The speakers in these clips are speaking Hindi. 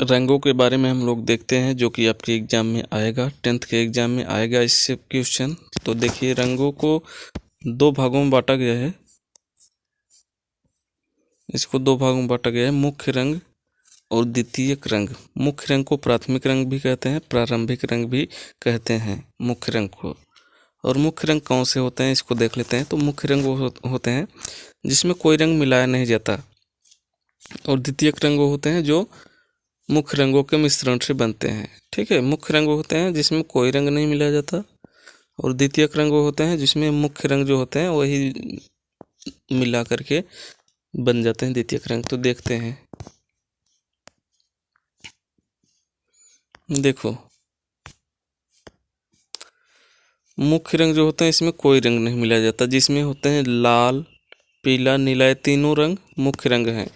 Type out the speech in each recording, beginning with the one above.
रंगों के बारे में हम लोग देखते हैं, जो कि आपके एग्जाम में आएगा, 10th के एग्जाम में आएगा इससे क्वेश्चन। तो देखिए, रंगों को दो भागों में बांटा गया है। इसको दो भागों में बांटा गया है, मुख्य रंग और द्वितीयक रंग। मुख्य रंग को प्राथमिक रंग भी कहते हैं, प्रारंभिक रंग भी कहते हैं मुख्य रंग को। और मुख्य रंग कौन से होते हैं इसको देख लेते हैं। तो मुख्य रंग वो होते हैं जिसमें कोई रंग मिलाया नहीं जाता, और द्वितीयक रंग वो होते हैं जो मुख्य रंगों के मिश्रण से बनते हैं। ठीक है, मुख्य रंग वो होते हैं जिसमें कोई रंग नहीं मिलाया जाता, और द्वितीयक रंग वो होते हैं जिसमें मुख्य रंग जो होते हैं वही मिला करके बन जाते हैं द्वितीयक रंग। तो देखते हैं, देखो मुख्य रंग जो होते हैं इसमें कोई रंग नहीं मिलाया जाता, जिसमें होते हैं लाल, पीला, नीला, ये तीनों रंग मुख्य रंग हैं।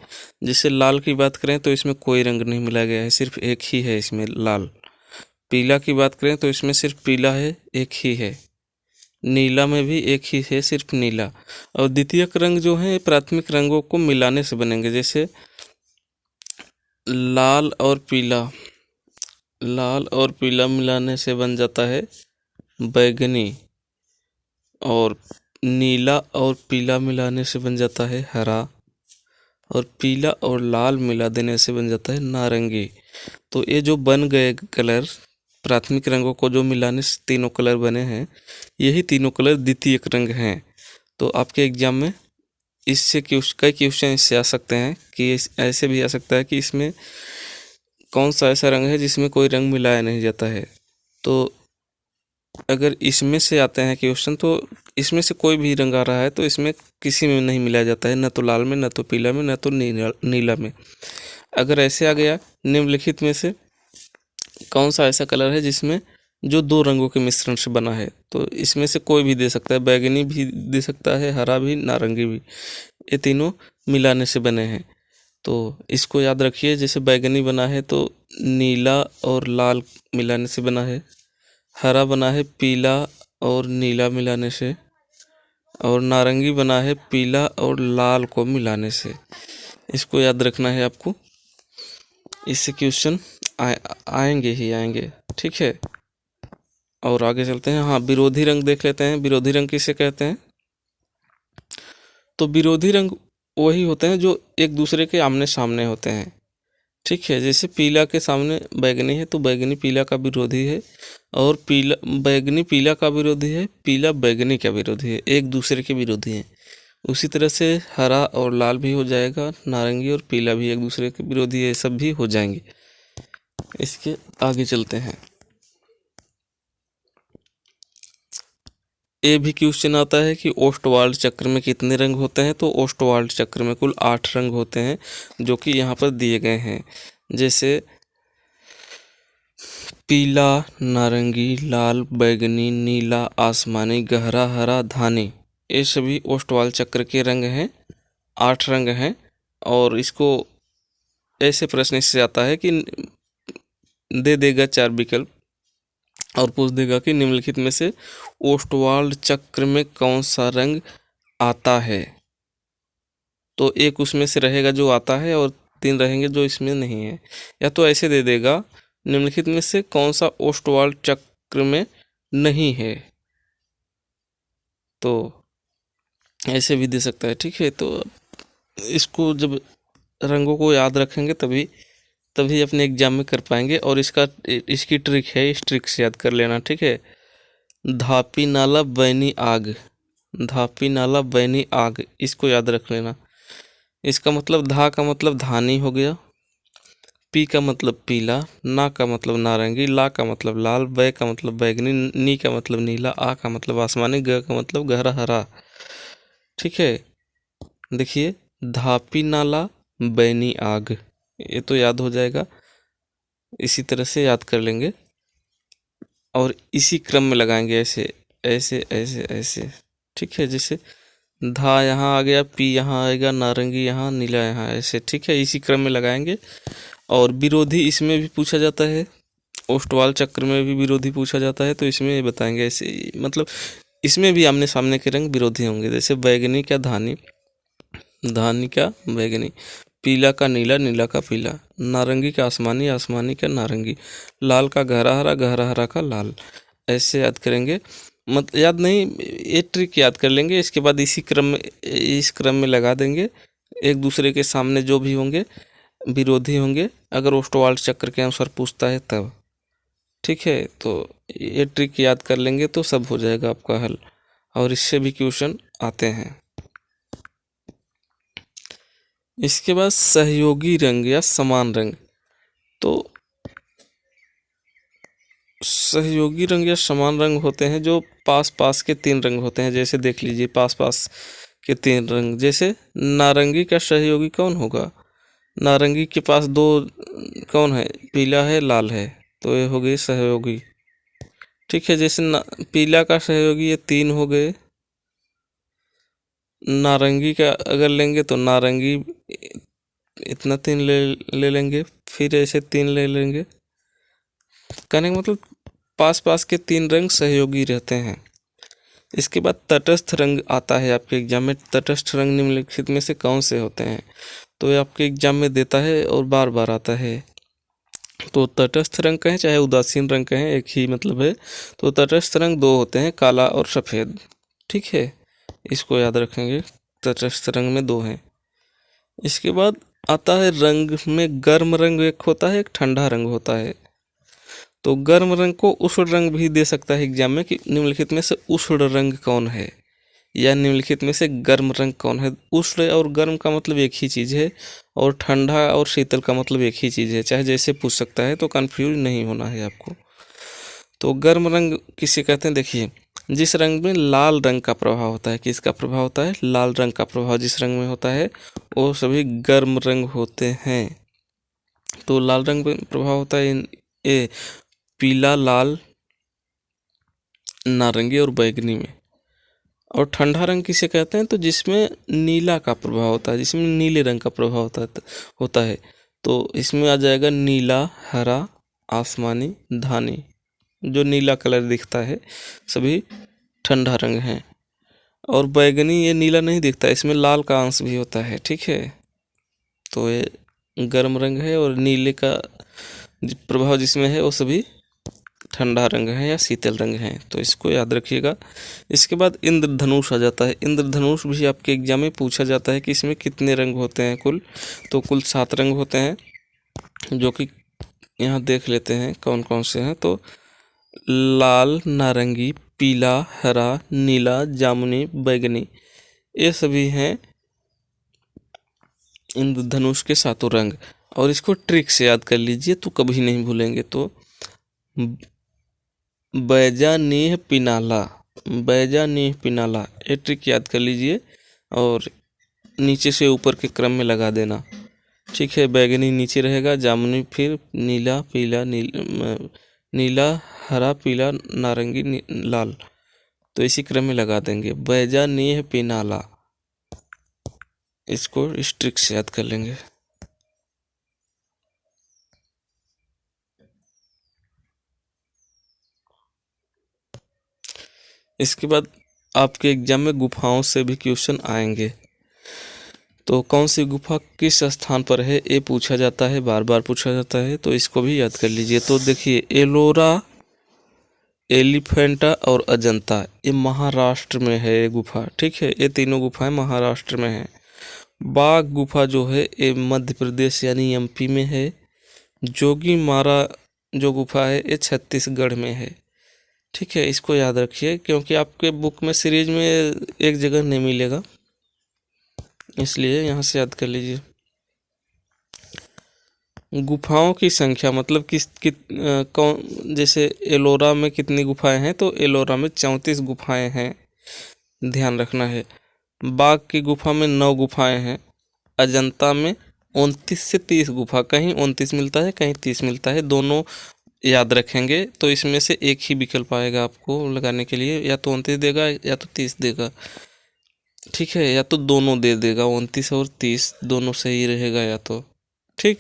जैसे लाल की बात करें तो इसमें कोई रंग नहीं मिलाया गया है, सिर्फ एक ही है इसमें लाल। पीला की बात करें तो इसमें सिर्फ पीला है, एक ही है। नीला में भी एक ही है, सिर्फ नीला। और द्वितीयक रंग जो है प्राथमिक रंगों को मिलाने से बनेंगे। जैसे लाल और पीला, लाल और पीला मिलाने से बन जाता है बैगनी, और नीला और पीला मिलाने से बन जाता है हरा, और पीला और लाल मिला देने से बन जाता है नारंगी। तो ये जो बन गए कलर, प्राथमिक रंगों को जो मिलाने से तीनों कलर बने हैं, यही तीनों कलर द्वितीयक रंग हैं। तो आपके एग्जाम में इससे कई क्वेश्चन इससे आ सकते हैं कि ऐसे भी आ सकता है कि इसमें कौन सा ऐसा रंग है जिसमें कोई रंग मिलाया नहीं जाता है। तो अगर इसमें से आते हैं क्वेश्चन, तो इसमें से कोई भी रंग आ रहा है तो इसमें किसी में नहीं मिलाया जाता है, न तो लाल में, न तो पीला में, न तो नीला में। अगर ऐसे आ गया, निम्नलिखित में से कौन सा ऐसा कलर है जिसमें जो दो रंगों के मिश्रण से बना है, तो इसमें से कोई भी दे सकता है, बैगनी भी दे सकता है, हरा भी, नारंगी भी, ये तीनों मिलाने से बने हैं। तो इसको याद रखिए, जैसे बैगनी बना है तो नीला और लाल मिलाने से बना है, हरा बना है पीला और नीला मिलाने से, और नारंगी बना है पीला और लाल को मिलाने से। इसको याद रखना है आपको, इससे क्वेश्चन आएंगे ही आएंगे। ठीक है, और आगे चलते हैं। हाँ, विरोधी रंग देख लेते हैं। विरोधी रंग किसे कहते हैं? तो विरोधी रंग वही होते हैं जो एक दूसरे के आमने सामने होते हैं। ठीक है, जैसे पीला के सामने बैगनी है तो बैगनी पीला का विरोधी है, और पीला बैगनी पीला का विरोधी है, पीला बैगनी का विरोधी है, एक दूसरे के विरोधी हैं। उसी तरह से हरा और लाल भी हो जाएगा, नारंगी और पीला भी एक दूसरे के विरोधी है, सब भी हो जाएंगे। इसके आगे चलते हैं। ये भी क्वेश्चन आता है कि ओस्टवाल्ड चक्र में कितने रंग होते हैं? तो ओस्टवाल्ड चक्र में कुल 8 रंग होते हैं, जो कि यहाँ पर दिए गए हैं। जैसे पीला, नारंगी, लाल, बैगनी, नीला, आसमानी, गहरा हरा, धानी, ये सभी ओस्टवाल्ड चक्र के रंग हैं। 8 रंग हैं। और इसको ऐसे प्रश्न इससे आता है कि दे देगा 4 विकल्प और पूछ देगा कि निम्नलिखित में से ओस्टवाल्ड चक्र में कौन सा रंग आता है। तो एक उसमें से रहेगा जो आता है, और 3 रहेंगे जो इसमें नहीं है। या तो ऐसे दे देगा, निम्नलिखित में से कौन सा ओस्टवाल्ड चक्र में नहीं है, तो ऐसे भी दे सकता है। ठीक है, तो इसको जब रंगों को याद रखेंगे तभी अपने एग्जाम में कर पाएंगे। और इसकी ट्रिक है, इस ट्रिक से याद कर लेना। ठीक है, धापी नाला बैनी आग, धापी नाला बैनी आग, इसको याद रख लेना। इसका मतलब धा का मतलब धानी हो गया, पी का मतलब पीला, ना का मतलब नारंगी, ला का मतलब लाल, बै का मतलब बैगनी, नी का मतलब नीला, आ का मतलब आसमानी, ग का मतलब गहरा हरा। ठीक है, देखिए, धापी नाला बैनी आग, ये तो याद हो जाएगा। इसी तरह से याद कर लेंगे और इसी क्रम में लगाएंगे, ऐसे ऐसे ऐसे ऐसे। ठीक है, जैसे धा यहाँ आ गया, पी यहाँ आएगा, नारंगी यहाँ, नीला यहाँ, ऐसे। ठीक है, इसी क्रम में लगाएंगे। और विरोधी इसमें भी पूछा जाता है, ओस्टवाल चक्र में भी विरोधी पूछा जाता है, तो इसमें बताएंगे ऐसे, मतलब इसमें भी आमने सामने के रंग विरोधी होंगे। जैसे बैगनी का धानी, धानी का बैगनी, पीला का नीला, नीला का पीला, नारंगी का आसमानी, आसमानी का नारंगी, लाल का गहरा हरा, गहरा हरा का लाल। ऐसे याद करेंगे, मत याद नहीं, ये ट्रिक याद कर लेंगे। इसके बाद इस क्रम में लगा देंगे, एक दूसरे के सामने जो भी होंगे विरोधी होंगे, अगर ओस्टवाल्ड चक्र के अनुसार पूछता है तब। ठीक है, तो ये ट्रिक याद कर लेंगे तो सब हो जाएगा आपका हल, और इससे भी क्वेश्चन आते हैं। इसके बाद सहयोगी रंग या समान रंग। तो सहयोगी रंग या समान रंग होते हैं जो पास पास के तीन रंग होते हैं। जैसे देख लीजिए, पास पास के तीन रंग, जैसे नारंगी का सहयोगी कौन होगा? नारंगी के पास दो कौन है? पीला है, लाल है, तो ये हो गई सहयोगी। ठीक है, जैसे पीला का सहयोगी ये तीन हो गए। नारंगी का अगर लेंगे तो नारंगी इतना तीन ले लेंगे, फिर ऐसे तीन ले लेंगे। कहने का मतलब पास पास के तीन रंग सहयोगी रहते हैं। इसके बाद तटस्थ रंग आता है आपके एग्जाम में। तटस्थ रंग निम्नलिखित में से कौन से होते हैं? तो ये आपके एग्जाम में देता है और बार बार आता है। तो तटस्थ रंग कहें चाहे उदासीन रंग कहें, एक ही मतलब है। तो तटस्थ रंग दो होते हैं, काला और सफ़ेद। ठीक है, इसको याद रखेंगे, तटस्थ रंग में दो हैं। इसके बाद आता है रंग में गर्म रंग एक होता है, एक ठंडा रंग होता है। तो गर्म रंग को उष्ण रंग भी दे सकता है एग्जाम में, कि निम्नलिखित में से उष्ण रंग कौन है, या निम्नलिखित में से गर्म रंग कौन है। उष्ण और गर्म का मतलब एक ही चीज़ है, और ठंडा और शीतल का मतलब एक ही चीज़ है, चाहे जैसे पूछ सकता है, तो कंफ्यूज नहीं होना है आपको। तो गर्म रंग किसे कहते हैं? देखिए, जिस रंग में लाल रंग का प्रभाव होता है, किसका प्रभाव होता है? लाल रंग का प्रभाव जिस रंग में होता है वो सभी गर्म रंग होते हैं। तो लाल रंग में प्रभाव होता है ये पीला, लाल, नारंगी और बैगनी में। और ठंडा रंग किसे कहते हैं? तो जिसमें नीला का प्रभाव होता है, जिसमें नीले रंग का प्रभाव होता है। तो इसमें आ जाएगा नीला, हरा, आसमानी, धानी। जो नीला कलर दिखता है सभी ठंडा रंग हैं। और बैगनी ये नीला नहीं दिखता, इसमें लाल का अंश भी होता है। ठीक है, तो ये गर्म रंग है, और नीले का प्रभाव जिसमें है वो सभी ठंडा रंग है या शीतल रंग है। तो इसको याद रखिएगा। इसके बाद इंद्रधनुष आ जाता है। इंद्रधनुष भी आपके एग्जाम में पूछा जाता है कि इसमें कितने रंग होते हैं कुल। तो कुल 7 रंग होते हैं, जो कि यहाँ देख लेते हैं कौन कौन से हैं। तो लाल, नारंगी, पीला, हरा, नीला, जामुनी, बैगनी, ये सभी हैं इंद्रधनुष के 7 रंग। और इसको ट्रिक से याद कर लीजिए तो कभी नहीं भूलेंगे। तो बैजानीह पिनाला, बैजानीह पिनाला, ये ट्रिक याद कर लीजिए और नीचे से ऊपर के क्रम में लगा देना। ठीक है, बैगनी नीचे रहेगा, जामुनी, फिर नीला, पीला, नीला, हरा, पीला, नारंगी, लाल। तो इसी क्रम में लगा देंगे, बैजानीह पिनाला। इसको इस ट्रिक से याद कर लेंगे। इसके बाद आपके एग्जाम में गुफाओं से भी क्वेश्चन आएंगे। तो कौन सी गुफा किस स्थान पर है ये पूछा जाता है, बार बार पूछा जाता है, तो इसको भी याद कर लीजिए। तो देखिए, एलोरा, एलिफेंटा और अजंता, ये महाराष्ट्र में है ये गुफा। ठीक है, ये तीनों गुफाएं महाराष्ट्र में हैं। बाघ गुफा जो है ये मध्य प्रदेश यानी एमपी में है। जोगी मारा जो गुफा है ये छत्तीसगढ़ में है। ठीक है, इसको याद रखिए क्योंकि आपके बुक में सीरीज में एक जगह नहीं मिलेगा, इसलिए यहाँ से याद कर लीजिए। गुफाओं की संख्या मतलब कौन, जैसे एलोरा में कितनी गुफाएं हैं? तो एलोरा में 34 गुफाएं हैं, ध्यान रखना है। बाघ की गुफा में 9 गुफाएं हैं। अजंता में 29 से 30 गुफा, कहीं 29 मिलता है कहीं 30 मिलता है, दोनों याद रखेंगे। तो इसमें से एक ही विकल्प आएगा आपको लगाने के लिए, या तो 29 देगा या तो 30 देगा। ठीक है, या तो दोनों दे देगा, 29 और 30 दोनों सही रहेगा या तो। ठीक,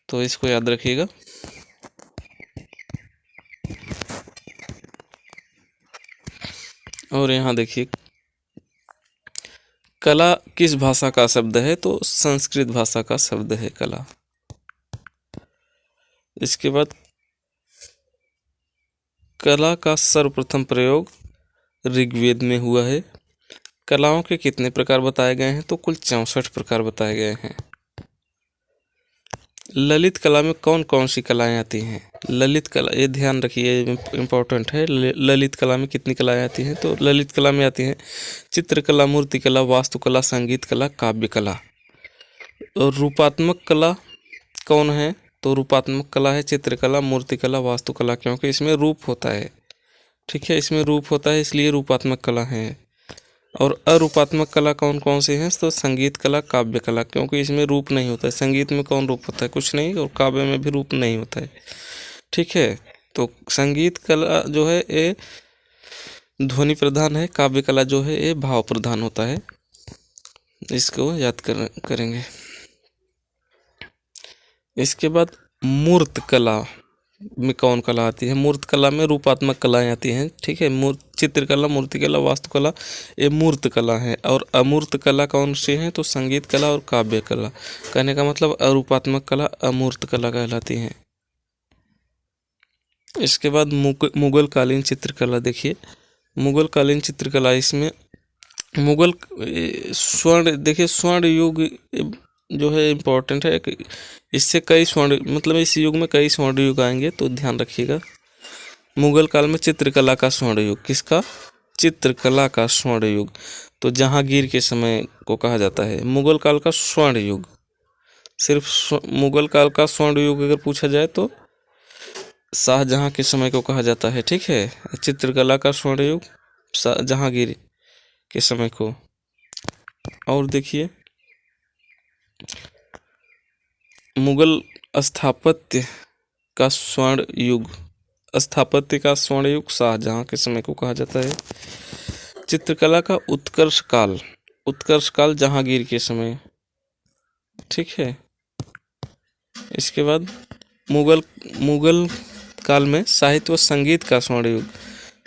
तो इसको याद रखिएगा। और यहाँ देखिए, कला किस भाषा का शब्द है? तो संस्कृत भाषा का शब्द है कला। इसके बाद कला का सर्वप्रथम प्रयोग ऋग्वेद में हुआ है। कलाओं के कितने प्रकार बताए गए हैं? तो कुल 64 प्रकार बताए गए हैं। ललित कला में कौन कौन सी कलाएं आती हैं? ललित कला, ये ध्यान रखिए, इम्पोर्टेंट है। ललित कला में कितनी कलाएं आती हैं? तो ललित कला में आती हैं चित्रकला, मूर्तिकला, वास्तुकला, संगीत कला, काव्य कला। और रूपात्मक कला कौन है? तो रूपात्मक कला है चित्रकला, मूर्तिकला, वास्तुकला, क्योंकि इसमें रूप होता है। ठीक है, इसमें रूप होता है, इसलिए रूपात्मक कला है। और अरूपात्मक कला कौन कौन सी हैं? तो संगीत कला, काव्य कला, क्योंकि इसमें रूप नहीं होता है। संगीत में कौन रूप होता है? कुछ नहीं। और काव्य में भी रूप नहीं होता है। ठीक है, तो संगीत कला जो है ये ध्वनि प्रधान है, काव्य कला जो है ये भाव प्रधान होता है। इसको याद करेंगे। इसके बाद मूर्त कला में कौन कला आती है? मूर्त कला में रूपात्मक कलाएं आती हैं। ठीक है, चित्रकला, मूर्तिकला, वास्तुकला ये मूर्त कला है। और अमूर्त कला कौन सी है? तो संगीत कला और काव्य कला। कहने का मतलब अरूपात्मक कला अमूर्त कला कहलाती है। इसके बाद मुगल कालीन चित्रकला देखिए। मुगल कालीन चित्रकला, इसमें मुगल स्वर्ण, देखिए स्वर्ण युग जो है इम्पोर्टेंट है। इससे कई स्वर्ण, मतलब इस युग में कई स्वर्ण युग आएंगे, तो ध्यान रखिएगा। मुगल काल में चित्रकला का स्वर्ण युग, किसका? चित्रकला का स्वर्ण युग। तो जहांगीर के समय को कहा जाता है मुगल काल का स्वर्ण युग। सिर्फ मुगल काल का स्वर्ण युग अगर पूछा जाए तो शाहजहां के समय को कहा जाता है। ठीक है, चित्रकला का स्वर्ण युग जहांगीर के समय को। और देखिए मुगल स्थापत्य का स्वर्ण युग, स्थापत्य का स्वर्ण युग शाहजहां के समय को कहा जाता है। चित्रकला का उत्कर्ष काल जहांगीर के समय। ठीक है, इसके बाद मुगल काल में साहित्य व संगीत का स्वर्ण युग,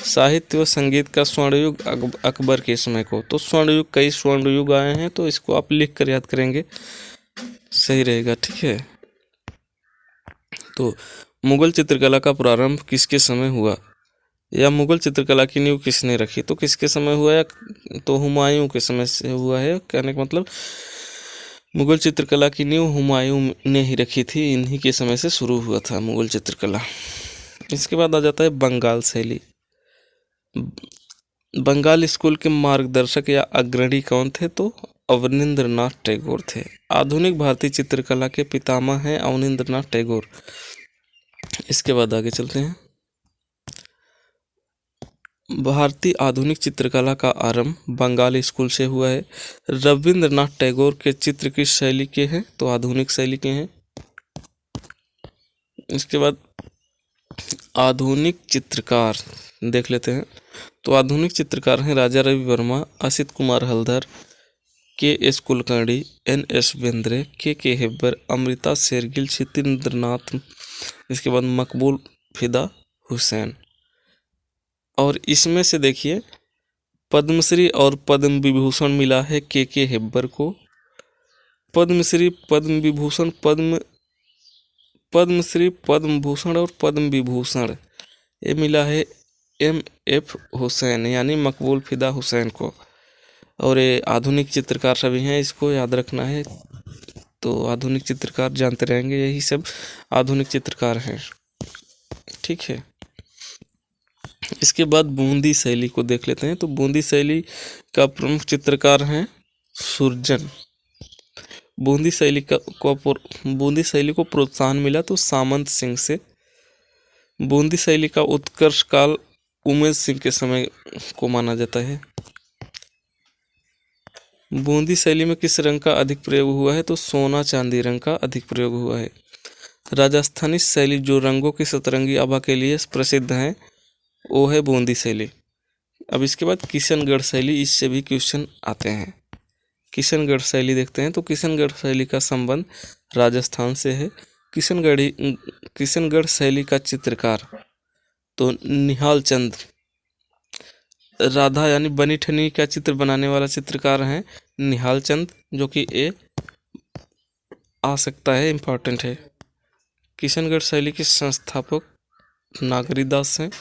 साहित्य व संगीत का स्वर्ण युग अकबर के समय को। तो स्वर्ण युग, कई स्वर्ण युग आए हैं, तो इसको आप लिख कर याद करेंगे, सही रहेगा। ठीक है, तो मुगल चित्रकला का प्रारंभ किसके समय हुआ, या मुगल चित्रकला की नींव किसने रखी? तो किसके समय हुआ है? तो हुमायूं के समय से हुआ है। कहने का मतलब मुगल चित्रकला की नींव हुमायूं ने ही रखी थी, इन्हीं के समय से शुरू हुआ था मुगल चित्रकला। इसके बाद आ जाता है बंगाल शैली। बंगाल स्कूल के मार्गदर्शक या अग्रणी कौन थे? तो अवनींद्रनाथ टैगोर थे। आधुनिक भारतीय चित्रकला के पितामह हैं अवनींद्रनाथ टैगोर। इसके बाद आगे चलते हैं। भारतीय आधुनिक चित्रकला का आरंभ बंगाली स्कूल से हुआ है। रविंद्रनाथ टैगोर के चित्र किस शैली के हैं? तो आधुनिक शैली के हैं। इसके बाद आधुनिक चित्रकार देख लेते हैं। तो आधुनिक चित्रकार हैं राजा रवि वर्मा, असित कुमार हल्दर, के.एस. कुलकर्णी, N.S. बेंद्रे, के हेब्बर, अमृता शेरगिल, सत्येंद्रनाथ। इसके बाद मकबूल फिदा हुसैन। और इसमें से देखिए पद्मश्री और पद्म विभूषण मिला है के हेब्बर को। पद्मश्री, पद्म विभूषण, पद्मश्री, पद्म भूषण और पद्म विभूषण ये मिला है M.F. हुसैन, यानी मकबूल फिदा हुसैन को। और ये आधुनिक चित्रकार सभी हैं, इसको याद रखना है। तो आधुनिक चित्रकार जानते रहेंगे, यही सब आधुनिक चित्रकार हैं। ठीक है, इसके बाद बूंदी शैली को देख लेते हैं। तो बूंदी शैली का प्रमुख चित्रकार हैं सुरजन। बूंदी शैली को प्रोत्साहन मिला तो सामंत सिंह से। बूंदी शैली का उत्कर्ष काल उमेश सिंह के समय को माना जाता है। बूंदी शैली में किस रंग का अधिक प्रयोग हुआ है? तो सोना चांदी रंग का अधिक प्रयोग हुआ है। राजस्थानी शैली जो रंगों की सतरंगी आभा के लिए प्रसिद्ध है वो है बूंदी शैली। अब इसके बाद किशनगढ़ शैली, इससे भी क्वेश्चन आते हैं। किशनगढ़ शैली देखते हैं। तो किशनगढ़ शैली का संबंध राजस्थान से है। किशनगढ़ शैली का चित्रकार तो निहाल चंद, राधा यानी बनी ठनी का चित्र बनाने वाला चित्रकार हैं निहाल चंद, जो कि ए आ सकता है, इम्पॉर्टेंट है। किशनगढ़ शैली के संस्थापक नागरीदास हैं।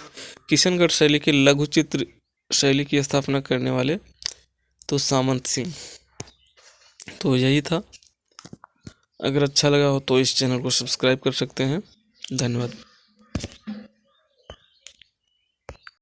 किशनगढ़ शैली के लघु चित्र शैली की स्थापना करने वाले तो सामंत सिंह। तो यही था। अगर अच्छा लगा हो तो इस चैनल को सब्सक्राइब कर सकते हैं। धन्यवाद।